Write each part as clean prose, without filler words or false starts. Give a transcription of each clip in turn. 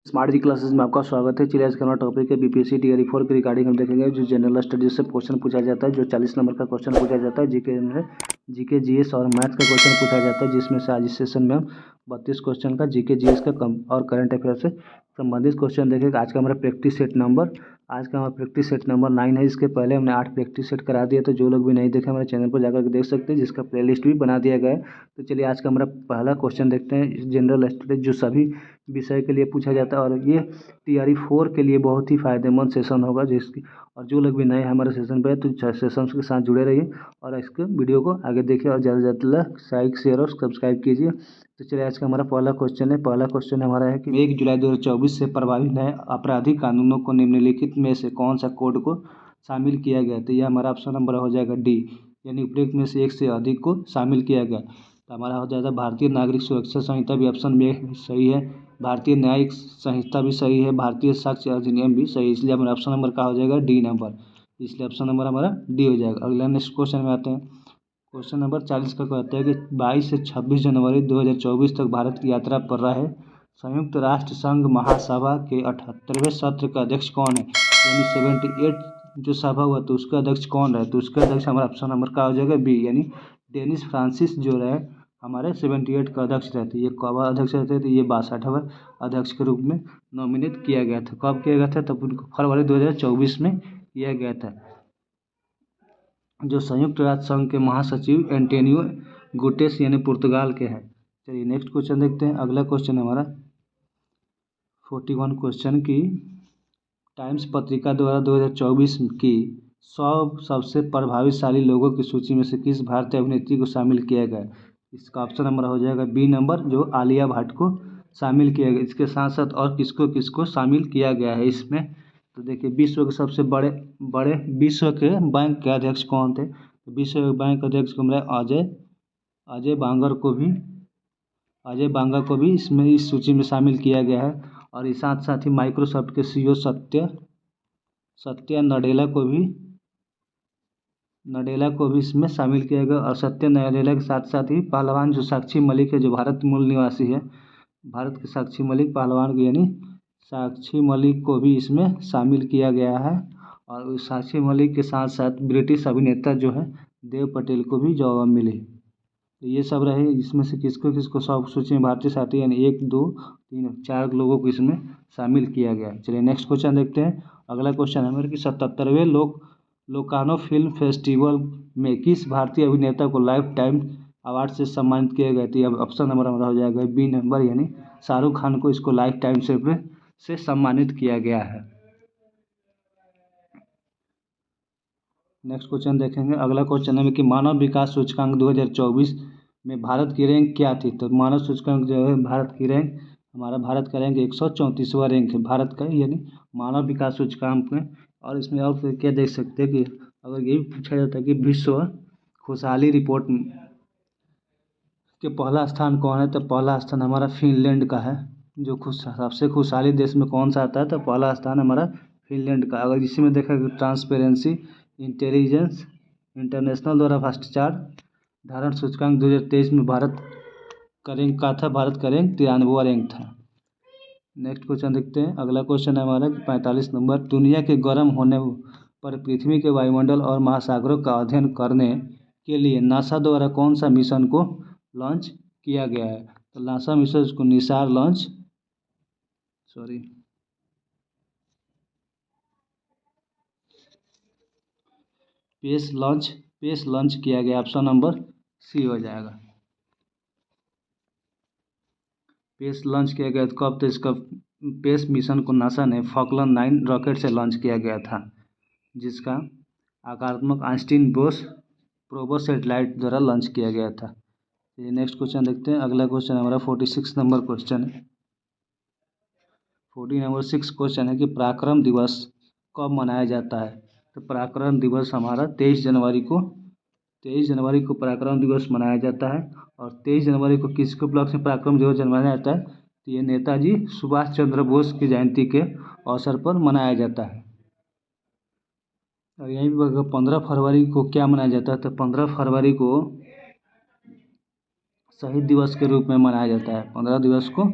Smart जी classes में आपका स्वागत है। चलिए आज का हमारा टॉपिक है बीपीएससी टीआरई 4 के रिगार्डिंग हम देखेंगे जो जनरल स्टडीज से क्वेश्चन पूछा जाता है, जो 40 नंबर का क्वेश्चन पूछा जाता है जीके में, जीके जीएस और मैथ्स का क्वेश्चन पूछा जाता है, जिसमें से आज इस सेशन में हम 32 क्वेश्चन का जीके जीएस का कम और करंट अफेयर से संबंधित क्वेश्चन देखेंगे। आज का हमारा प्रैक्टिस सेट नंबर 9 है। इसके पहले हमने 8 प्रैक्टिस सेट करा दिया, तो जो लोग भी नहीं देखे हमारे चैनल पर जाकर के देख सकते हैं, जिसका प्लेलिस्ट भी बना दिया गया है। तो चलिए आज का हमारा पहला क्वेश्चन देखते हैं। जनरल स्टडीज जो सभी विषय के लिए पूछा जाता है और ये टीआरई 4 के लिए बहुत ही फायदेमंद सेशन होगा, जिसकी और जो लोग भी नए हैं हमारे सेशन पे तो सेशन के साथ जुड़े रहिए और इसके वीडियो को आगे देखिए और ज़्यादा से ज़्यादा लाइक शेयर और सब्सक्राइब कीजिए। तो चलिए आज का हमारा पहला क्वेश्चन हमारा है कि 1 जुलाई 2024 से प्रभावी नए आपराधिक कानूनों को निम्नलिखित में से कौन सा कोड को शामिल किया गया। तो यह हमारा ऑप्शन नंबर हो जाएगा डी, यानी उपयुक्त में से एक से अधिक को शामिल किया गया। तो हमारा हो जाएगा भारतीय नागरिक सुरक्षा संहिता भी ऑप्शन में सही है, भारतीय न्यायिक संहिता भी सही है, भारतीय साक्ष्य अधिनियम भी सही है, इसलिए हमारा ऑप्शन नंबर का हो जाएगा डी नंबर, इसलिए ऑप्शन नंबर हमारा डी हो जाएगा। अगला नेक्स्ट क्वेश्चन में आते हैं। क्वेश्चन नंबर 40 का कहता है कि 22 से 26 जनवरी 2024 तक भारत की यात्रा पर रहे संयुक्त राष्ट्र संघ महासभा के 78वें सत्र का अध्यक्ष कौन है, यानी 78 जो सभा हुआ तो उसका अध्यक्ष कौन रहे। तो उसका अध्यक्ष हमारा ऑप्शन नंबर का हो जाएगा बी, यानी डेनिस फ्रांसिस जो रहे हमारे 78 का अध्यक्ष रहते। ये कब अध्यक्ष रहते थे, ये 62वें अध्यक्ष के रूप में नॉमिनेट किया गया था। कब किया गया था, तब उनको फरवरी 2024 में किया गया था। जो संयुक्त राष्ट्र संघ के महासचिव एंटोनियो गुटेरेस यानी पुर्तगाल के हैं। चलिए नेक्स्ट क्वेश्चन देखते हैं। अगला क्वेश्चन हमारा 41 क्वेश्चन की टाइम्स पत्रिका द्वारा 2024 की 100 सबसे प्रभावशाली लोगों की सूची में से किस भारतीय अभिनेत्री को शामिल किया गया। इसका ऑप्शन नंबर हो जाएगा बी नंबर, जो आलिया भट्ट को शामिल किया गया। इसके साथ साथ और किसको किसको शामिल किया गया है इसमें, तो देखिए विश्व के सबसे बड़े विश्व के बैंक के अध्यक्ष कौन थे। तो विश्व बैंक अध्यक्ष को हमारे अजय बांगा को भी इसमें इस सूची में शामिल किया गया है। और इस साथ साथ ही माइक्रोसॉफ्ट के सीईओ सत्या नडेला को भी इसमें शामिल किया गया। और सत्या नडेला के साथ साथ ही पहलवान जो साक्षी मलिक है, जो भारत मूल निवासी है, भारत के साक्षी मलिक पहलवान को, यानी साक्षी मलिक को भी इसमें शामिल किया गया है। और उस साक्षी मलिक के साथ साथ ब्रिटिश अभिनेता जो है देव पटेल को भी जॉब मिली। तो ये सब रहे, इसमें से किसको किसको सब सूची में भारतीय साथी यानी 1 2 3 4 लोगों को इसमें शामिल किया गया। चलिए नेक्स्ट क्वेश्चन देखते हैं। अगला क्वेश्चन है मेरे कि 77वें लोकानो फिल्म फेस्टिवल में किस भारतीय अभिनेता को लाइफ टाइम अवार्ड से सम्मानित किया गया। तो ऑप्शन नंबर हमारा हो जाएगा बी नंबर, यानी शाहरुख खान को इसको लाइफ टाइम से सम्मानित किया गया है। नेक्स्ट क्वेश्चन देखेंगे। अगला क्वेश्चन है कि मानव विकास सूचकांक 2024 में भारत की रैंक क्या थी। तो मानव सूचकांक जो है भारत का रैंक 134वां रैंक है भारत का, यानी मानव विकास सूचकांक में। और इसमें और क्या देख सकते हैं कि अगर ये भी पूछा जाता है कि विश्व खुशहाली रिपोर्ट के पहला स्थान कौन है, तो पहला स्थान हमारा फिनलैंड का है। जो सबसे खुशहाली देश में कौन सा आता है, तो पहला स्थान हमारा फिनलैंड का। अगर इसी में देखा ट्रांसपेरेंसी इंटेलिजेंस इंटरनेशनल द्वारा भ्रष्टाचार धारण सूचकांक 2023 में भारत का रैंक 93वां रैंक था। नेक्स्ट क्वेश्चन देखते हैं। अगला क्वेश्चन है हमारा 45 नंबर, दुनिया के गर्म होने पर पृथ्वी के वायुमंडल और महासागरों का अध्ययन करने के लिए नासा द्वारा कौन सा मिशन को लॉन्च किया गया है। तो नासा मिशन को निसार पेस लॉन्च किया गया। ऑप्शन नंबर सी हो जाएगा। पेस लॉन्च किया गया कब, तो इसका पेस मिशन को नासा ने फॉकलैंड 9 रॉकेट से लॉन्च किया गया था, जिसका आकारात्मक आइंस्टीन बोस प्रोबो सैटेलाइट द्वारा लॉन्च किया गया था। ये नेक्स्ट क्वेश्चन देखते हैं। अगला क्वेश्चन हमारा 46 नंबर क्वेश्चन है। 46 क्वेश्चन है कि पराक्रम दिवस कब मनाया जाता है। तो पराक्रम दिवस हमारा 23 जनवरी को पराक्रम दिवस मनाया जाता है। और 23 जनवरी को किसके उपलक्ष्य में पराक्रम दिवस मनाया जाता है, तो ये नेताजी सुभाष चंद्र बोस की जयंती के अवसर पर मनाया जाता है। और यहीं पर 15 फरवरी को क्या मनाया जाता है, तो 15 फरवरी को शहीद दिवस के रूप में मनाया जाता है। 15 दिवस को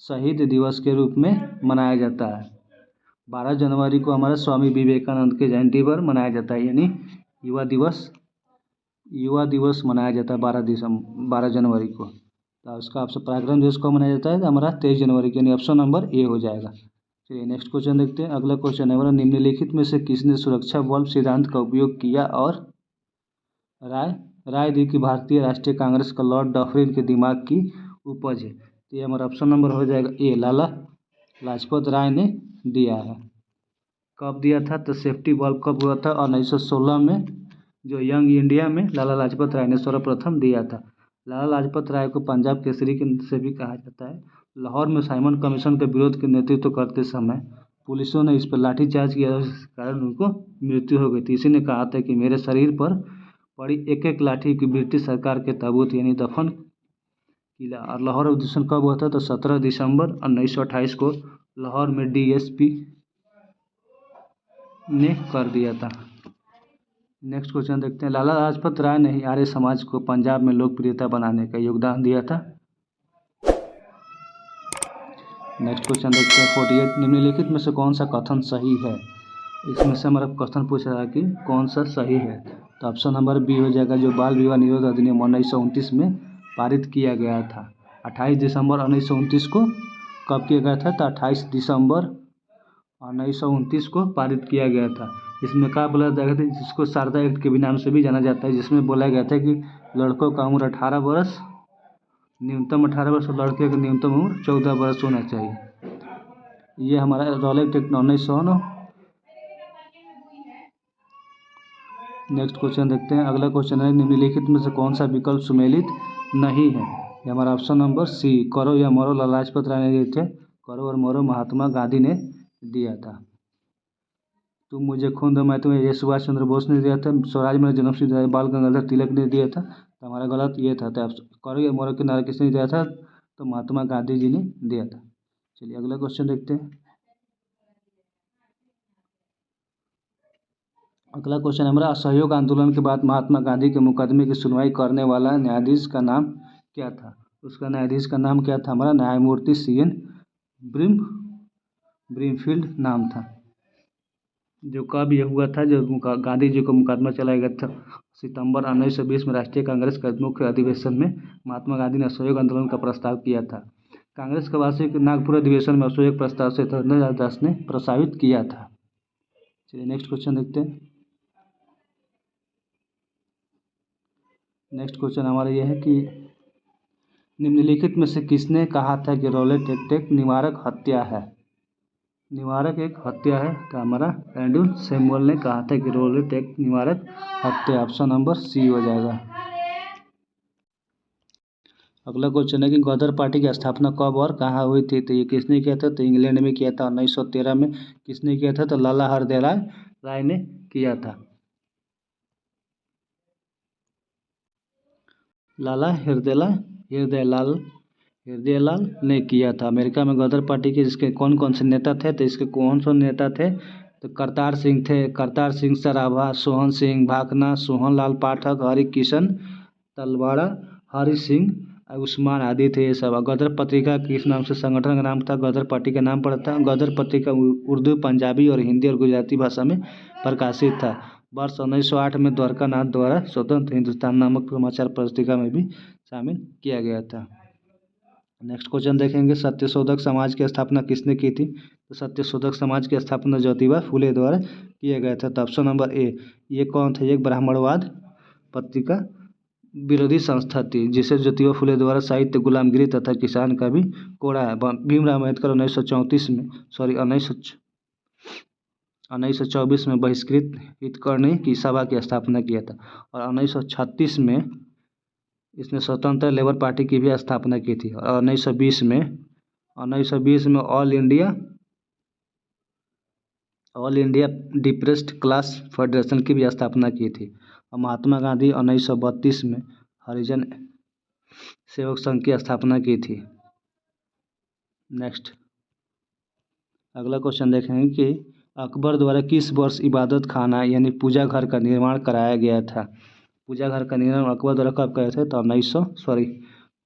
शहीद दिवस के रूप में मनाया जाता है। 12 जनवरी को हमारा स्वामी विवेकानंद के जयंती पर मनाया जाता है, यानी युवा दिवस मनाया जाता है 12 जनवरी को। तो उसका ऑप्शन पराक्रम दिवस को मनाया जाता है तो हमारा 23 जनवरी के, यानी ऑप्शन नंबर ए हो जाएगा। चलिए नेक्स्ट क्वेश्चन देखते हैं। अगला क्वेश्चन है हमारा, निम्नलिखित में से किसने सुरक्षा बल्ब सिद्धांत का उपयोग किया और राय दी कि भारतीय राष्ट्रीय कांग्रेस का लॉर्ड डफरिन के दिमाग की उपज है। तो ये हमारा ऑप्शन नंबर हो जाएगा ए, लाला लाजपत राय ने दिया है। कब दिया था? तो सेफ्टी बल्ब कब हुआ था? 1916 में, जो यंग इंडिया में लाला लाजपत राय ने सर्वप्रथम दिया था। लाला लाजपत राय को पंजाब केसरी के से भी कहा जाता है। लाहौर में साइमन कमीशन के विरोध के नेतृत्व करते समय पुलिसों ने इस पर लाठीचार्ज किया, इस कारण उनको मृत्यु हो गई थी। इसी ने कहा था कि मेरे शरीर पर पड़ी एक एक लाठी की ब्रिटिश सरकार के ताबूत यानी दफन किया। और लाहौर अधिवेशन कब हुआ था? तो 17 दिसंबर 1928 को लाहौर में DSP ने कर दिया था। नेक्स्ट क्वेश्चन देखते हैं। लाला लाजपत राय ने ही आर्य समाज को पंजाब में लोकप्रियता बनाने का योगदान दिया था। नेक्स्ट क्वेश्चन देखते हैं 48, निम्नलिखित में से कौन सा कथन सही है? इसमें से हमारा क्वेश्चन पूछ रहा है कि कौन सा सही है। तो ऑप्शन नंबर बी हो जाएगा, जो बाल विवाह निरोध अधिनियम 1929 में पारित किया गया था। 28 दिसंबर 1929 को कब किया गया था? तो 28 दिसंबर 1929 को पारित किया गया था। इसमें क्या बोला गया था? जिसको शारदा एक्ट के भी नाम से भी जाना जाता है, जिसमें बोला गया था कि लड़कों का उम्र 18 वर्ष, न्यूनतम 18 वर्ष, और लड़के की न्यूनतम उम्र 14 वर्ष होना चाहिए। ये हमारा रॉलेट एक्ट 1909। नेक्स्ट क्वेश्चन देखते हैं। अगला क्वेश्चन है, निम्नलिखित में से कौन सा विकल्प सुमेलित नहीं है? ये हमारा ऑप्शन नंबर सी, करो या मरो लाला लाजपत राय ने दिए थे। करो और मरो महात्मा गांधी ने दिया था। तुम मुझे खून दो मैं तुम्हें, ये सुभाष चंद्र बोस ने दिया था। स्वराज मेरा जन्मसिद्ध बाल गंगाधर तिलक ने दिया था। तो हमारा गलत ये था। तो करो या मरो के नारा किसने दिया था? तो महात्मा गांधी जी ने दिया था। चलिए अगला क्वेश्चन देखते हैं। अगला क्वेश्चन हमारा, असहयोग आंदोलन के बाद महात्मा गांधी के मुकदमे की सुनवाई करने वाला न्यायाधीश का नाम क्या था? उसका न्यायाधीश का नाम क्या था? हमारा न्यायमूर्ति CN ब्रीमफील्ड नाम था। जो कब यह हुआ था, जो गांधी जी को मुकदमा चलाया गया था? सितंबर 1920 में राष्ट्रीय कांग्रेस के मुख्य अधिवेशन में महात्मा गांधी ने असहयोग आंदोलन का प्रस्ताव किया था। कांग्रेस के वार्षिक नागपुर अधिवेशन में असहयोग प्रस्ताव से सत्येंद्र दास ने प्रस्तावित किया था। चलिए नेक्स्ट क्वेश्चन देखते हैं। नेक्स्ट क्वेश्चन हमारा यह है कि निम्नलिखित में से किसने कहा था कि रॉलेट एक्ट एक निवारक हत्या है? निवारक एक हत्या है। तो हमारा एंड्रू सैमुअल ने कहा था कि रॉलेट एक्ट निवारक हत्या। ऑप्शन नंबर सी हो जाएगा। अगला क्वेश्चन है कि गदर पार्टी की स्थापना कब और कहाँ हुई थी? तो ये किसने किया था? तो इंग्लैंड में किया था 1913 में। किसने किया था? तो लाला हरदयाल राय ने किया था। लाला हृदयलाल ने किया था। अमेरिका में गदर पार्टी के इसके कौन कौन से नेता थे? तो इसके कौन से नेता थे? तो करतार सिंह थे, करतार सिंह सराभा, सोहन सिंह भाकना, सोहन लाल पाठक, हरि किशन तलवाड़ा, हरि सिंह उस्मान आदि थे ये सब। गदर पत्रिका किस नाम से संगठन का नाम था? गदर पार्टी का नाम पड़ा था। गदर पत्रिका उर्दू, पंजाबी और हिंदी और गुजराती भाषा में प्रकाशित था। वर्ष 1908 में द्वारका नाथ द्वारा स्वतंत्र हिंदुस्तान नामक समाचार पत्रिका में भी शामिल किया गया था। नेक्स्ट क्वेश्चन देखेंगे, सत्यशोधक समाज की स्थापना किसने की थी? तो सत्यशोधक समाज की स्थापना ज्योतिबा फुले द्वारा किया गया था। तो ऑप्शन नंबर ए, ये कौन थे? एक ब्राह्मणवाद पत्रिका विरोधी संस्था थी, जिसे ज्योतिबा फुले द्वारा साहित्य, गुलामगिरी तथा किसान का भी कोड़ा है। भीमराव अम्बेडकर 1924 में बहिष्कृत हितकर्णी की सभा की स्थापना किया था। और 1936 में इसने स्वतंत्र लेबर पार्टी की भी स्थापना की थी। और 1920 में all India depressed class federation की भी स्थापना की थी। और महात्मा गांधी 1932 में हरिजन सेवक संघ की स्थापना की थी। नेक्स्ट अगला क्वेश्चन देखेंगे कि अकबर द्वारा किस वर्ष इबादत खाना यानी पूजा घर का निर्माण कराया गया था? पूजा घर का निर्माण अकबर द्वारा कब कराया था? तो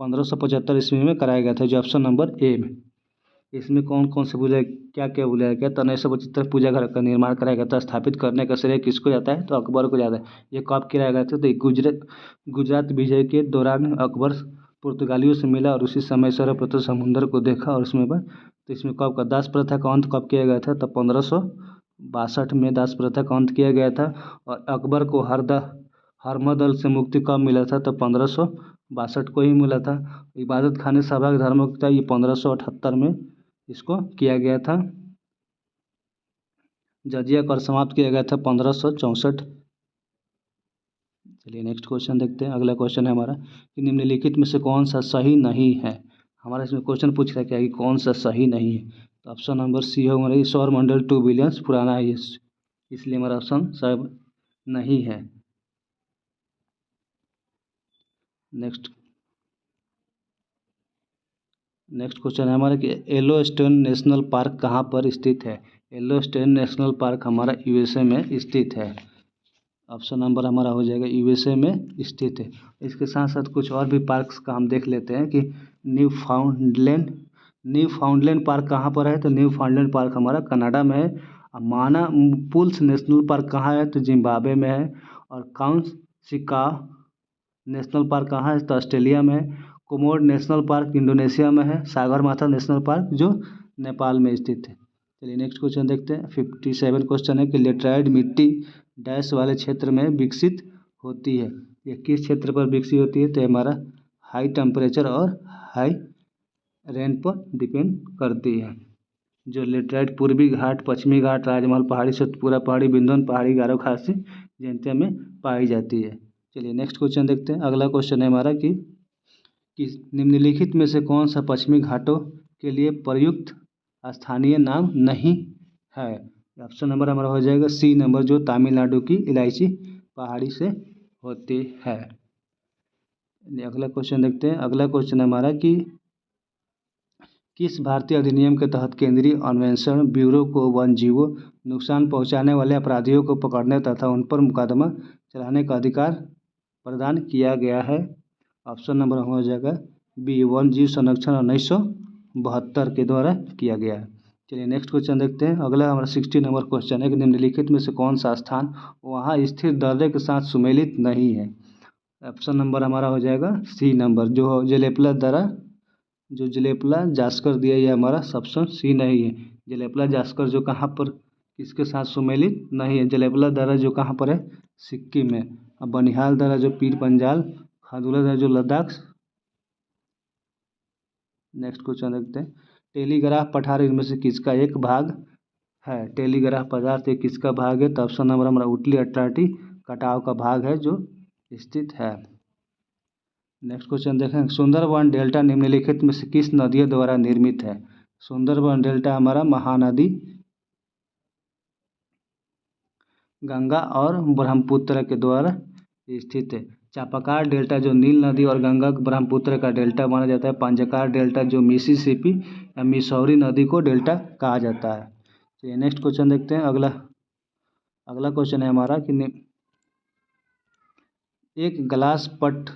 1575 ईस्वी में कराया गया था, जो ऑप्शन नंबर ए में इसमें कौन कौन से पूजा क्या क्या बुलाया गया? तो 1975 पूजा घर का निर्माण कराया गया था। स्थापित करने का श्रेय किसको जाता है? तो अकबर को जाता है। ये कब किया गया था? तो गुजरात विजय के दौरान अकबर पुर्तगालियों से मिला और उसी समय सर्वप्रथम समुद्र को देखा और उसमें तो इसमें कब का दास प्रथा का अंत कब किया गया था? तो 1562 में दास प्रथा का अंत किया गया था। और अकबर को हरमदल से मुक्ति कब मिला था? तो 1562 को ही मिला था। इबादत खाने सभा धर्म का ये 1578 में इसको किया गया था। जजिया कर समाप्त किया गया था 1564। चलिए नेक्स्ट क्वेश्चन देखते हैं। अगला क्वेश्चन है हमारा कि निम्नलिखित में से कौन सा सही नहीं है? हमारा इसमें क्वेश्चन पूछ रहा है क्या कि कौन सा सही नहीं है? तो ऑप्शन नंबर सी है हमारा, सौर मंडल 2 बिलियन पुराना है, इसलिए हमारा ऑप्शन सब नहीं है। नेक्स्ट क्वेश्चन है हमारा कि येलोस्टोन नेशनल पार्क कहाँ पर स्थित है? येलोस्टोन नेशनल पार्क हमारा यूएसए में स्थित है। ऑप्शन नंबर हमारा हो जाएगा यूएसए में स्थित है। इसके साथ साथ कुछ और भी पार्क्स का हम देख लेते हैं कि न्यू फाउंडलैंड पार्क कहाँ पर है? तो न्यू फाउंडलैंड पार्क हमारा कनाडा में है। माना पुल्स नेशनल पार्क कहाँ है? तो जिम्बाब्वे में है। और काउंसिका नेशनल पार्क कहाँ है? तो ऑस्ट्रेलिया में है। कोमोड नेशनल पार्क इंडोनेशिया में है। सागरमाथा नेशनल पार्क जो नेपाल में स्थित है। चलिए नेक्स्ट क्वेश्चन देखते हैं। 57 क्वेश्चन है कि लेटराइट मिट्टी डैश वाले क्षेत्र में विकसित होती है। ये किस क्षेत्र पर विकसित होती है? तो हमारा हाई टेम्परेचर और हाई रेन पर डिपेंड करती है। जो लेटराइट पूर्वी घाट, पश्चिमी घाट, राजमहल पहाड़ी, सतपुरा पहाड़ी, बिंदवन पहाड़ी, गारो खासी, जयंतिया में पाई जाती है। चलिए नेक्स्ट क्वेश्चन देखते हैं। अगला क्वेश्चन है हमारा कि निम्नलिखित में से कौन सा पश्चिमी घाटों के लिए प्रयुक्त स्थानीय नाम नहीं है? ऑप्शन नंबर हमारा हो जाएगा सी नंबर, जो तमिलनाडु की इलायची पहाड़ी से होती है। अगला क्वेश्चन देखते हैं। अगला क्वेश्चन हमारा कि किस भारतीय अधिनियम के तहत केंद्रीय अन्वेषण ब्यूरो को वन्यजीवों नुकसान पहुंचाने वाले अपराधियों को पकड़ने तथा उन पर मुकदमा चलाने का अधिकार प्रदान किया गया है? ऑप्शन नंबर हो जाएगा बी, वन्यजीव संरक्षण 1972 के द्वारा किया गया है। चलिए नेक्स्ट क्वेश्चन देखते हैं। अगला हमारा 60 नंबर क्वेश्चन है कि निम्नलिखित में से कौन सा स्थान वहाँ स्थिर दर्रे के साथ सुमेलित नहीं है? ऑप्शन नंबर हमारा हो जाएगा सी नंबर, जो जेलेपला दर्रा, जो जेलेपला जास्कर दिया, ये हमारा ऑप्शन सी नहीं है। जेलेपला जास्कर जो कहाँ पर इसके साथ सुमेलित नहीं है? जेलेपला दर्रा जो कहाँ पर है? सिक्किम में। अब बनिहाल दर्रा जो पीर पंजाल, खादुला दर्रा जो लद्दाख। नेक्स्ट क्वेश्चन देखते हैं। टेलीग्राफ पठार इनमें से किसका एक भाग है? टेलीग्राफ पदार्थ ये किसका भाग है? तो ऑप्शन नंबर हमारा उटली अट्लांटी कटाव का भाग है जो स्थित है। नेक्स्ट क्वेश्चन देखें। सुंदरबन डेल्टा निम्नलिखित में से किस नदियों द्वारा निर्मित है? सुंदरबन डेल्टा हमारा महानदी गंगा और ब्रह्मपुत्र के द्वारा स्थित है। चापाकार डेल्टा जो नील नदी और गंगा ब्रह्मपुत्र का डेल्टा माना जाता है। पंजकार डेल्टा जो मिसिसिपी या मिसौरी नदी को डेल्टा कहा जाता है। चलिए नेक्स्ट क्वेश्चन देखते हैं। अगला क्वेश्चन है हमारा कि एक ग्लास पट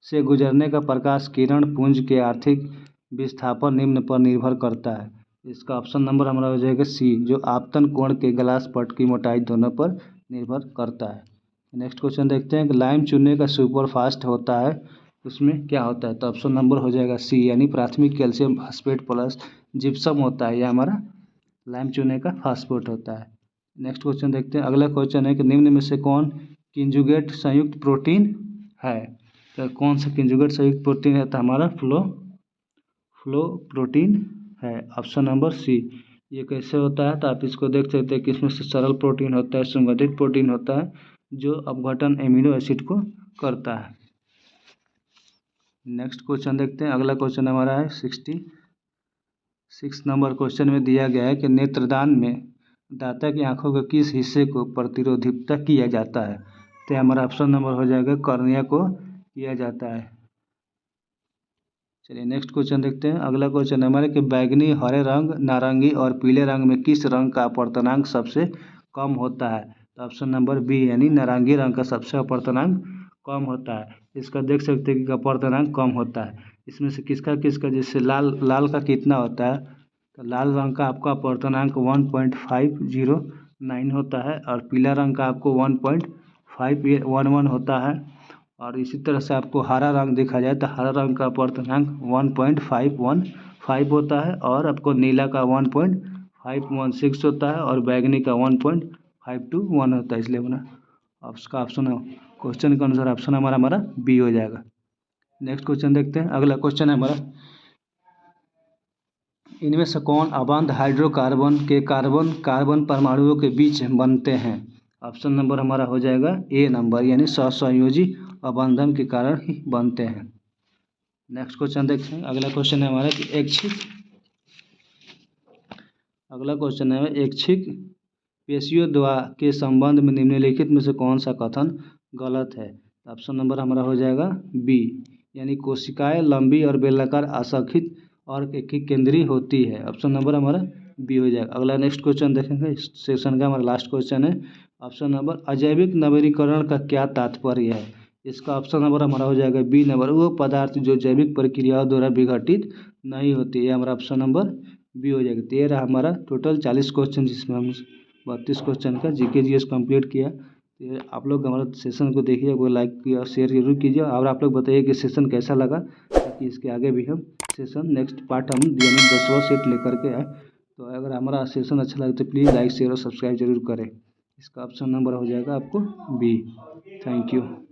से गुजरने का प्रकाश किरण पुंज के आर्थिक विस्थापन निम्न पर निर्भर करता है। इसका ऑप्शन नंबर हमारा हो जाएगा सी, जो आपतन कोण के ग्लास पट की मोटाई दोनों पर निर्भर करता है। नेक्स्ट क्वेश्चन देखते हैं कि लाइम चूने का सुपर फास्ट होता है, उसमें क्या होता है? तो ऑप्शन नंबर हो जाएगा सी, यानी प्राथमिक कैल्शियम फास्फेट प्लस जिप्सम होता है, यह हमारा लाइम चूने का फास्फेट होता है। नेक्स्ट क्वेश्चन देखते हैं। अगला क्वेश्चन है कि निम्न में से कौन कंजुगेट संयुक्त प्रोटीन है? तो कौन सा कंजुगेट संयुक्त प्रोटीन है? तो हमारा फ्लो प्रोटीन है। Option number C. ये कैसे होता है? तो आप इसको देख सकते हैं कि इसमें से सरल प्रोटीन होता है, संगठित प्रोटीन होता है, जो अपघटन एमिनो एसिड को करता है। नेक्स्ट क्वेश्चन देखते हैं। अगला क्वेश्चन हमारा है 66 नंबर क्वेश्चन में दिया गया है कि नेत्रदान में दाता की आंखों के किस हिस्से को प्रतिरोधिता किया जाता है? तो हमारा ऑप्शन नंबर हो जाएगा कॉर्निया को किया जाता है। चलिए नेक्स्ट क्वेश्चन देखते हैं। अगला क्वेश्चन हमारे कि बैगनी, हरे रंग, नारंगी और पीले रंग में किस रंग का अपवर्तनांक सबसे कम होता है? तो ऑप्शन नंबर बी, यानी नारंगी रंग का सबसे अपवर्तनांक कम होता है। इसका देख सकते हैं कि अपवर्तनांक कम होता है। इसमें से किसका, जैसे लाल का कितना होता है? तो लाल रंग का आपका अपवर्तनांक 1.509 होता है और पीला रंग का आपको 1.511 होता है। और इसी तरह से आपको हरा रंग देखा जाए तो हरा रंग का अपवर्तनांक 1.515 होता है और आपको नीला का 1.516 होता है और बैगनी का 1.521 होता है। इसलिए बना आपका ऑप्शन क्वेश्चन के अनुसार ऑप्शन हमारा बी हो जाएगा। नेक्स्ट क्वेश्चन देखते हैं। अगला क्वेश्चन है हमारा, इनमें से कौन अबंध हाइड्रोकार्बन के कार्बन कार्बन परमाणुओं के बीच बनते हैं? ऑप्शन नंबर हमारा हो जाएगा ए नंबर, यानी सहसंयोजी अबंधन के कारण ही बनते हैं। नेक्स्ट क्वेश्चन देखते हैं। अगला क्वेश्चन है हमारा कि ऐच्छिक पेशियों द्वारा के संबंध में निम्नलिखित में से कौन सा कथन गलत है? ऑप्शन नंबर हमारा हो जाएगा बी, यानी कोशिकाएं लंबी और बेलनाकार असंखित और केंद्रीय होती है। ऑप्शन नंबर हमारा बी हो जाएगा। अगला नेक्स्ट क्वेश्चन देखेंगे, इस सेशन का हमारा लास्ट क्वेश्चन है। ऑप्शन नंबर, अजैविक नवीनीकरण का क्या तात्पर्य है? इसका ऑप्शन नंबर हमारा हो जाएगा बी नंबर, वो पदार्थ जो जैविक प्रक्रियाओं द्वारा विघटित नहीं होती है। हमारा ऑप्शन नंबर बी हो जाएगा। तो ये रहा हमारा टोटल 40 क्वेश्चन, जिसमें हम 32 क्वेश्चन का जीके जीएस कंप्लीट किया। तो आप लोग हमारा सेशन को देखिए, वो लाइक किया और शेयर जरूर कीजिए और आप लोग बताइए कि सेशन कैसा लगा, ताकि इसके आगे भी हम सेशन नेक्स्ट पार्ट हम यानी 10वां सेट लेकर के आए। तो अगर हमारा सेशन अच्छा लगे तो प्लीज़ लाइक शेयर और सब्सक्राइब जरूर करें। इसका ऑप्शन नंबर हो जाएगा आपको बी। Thank you.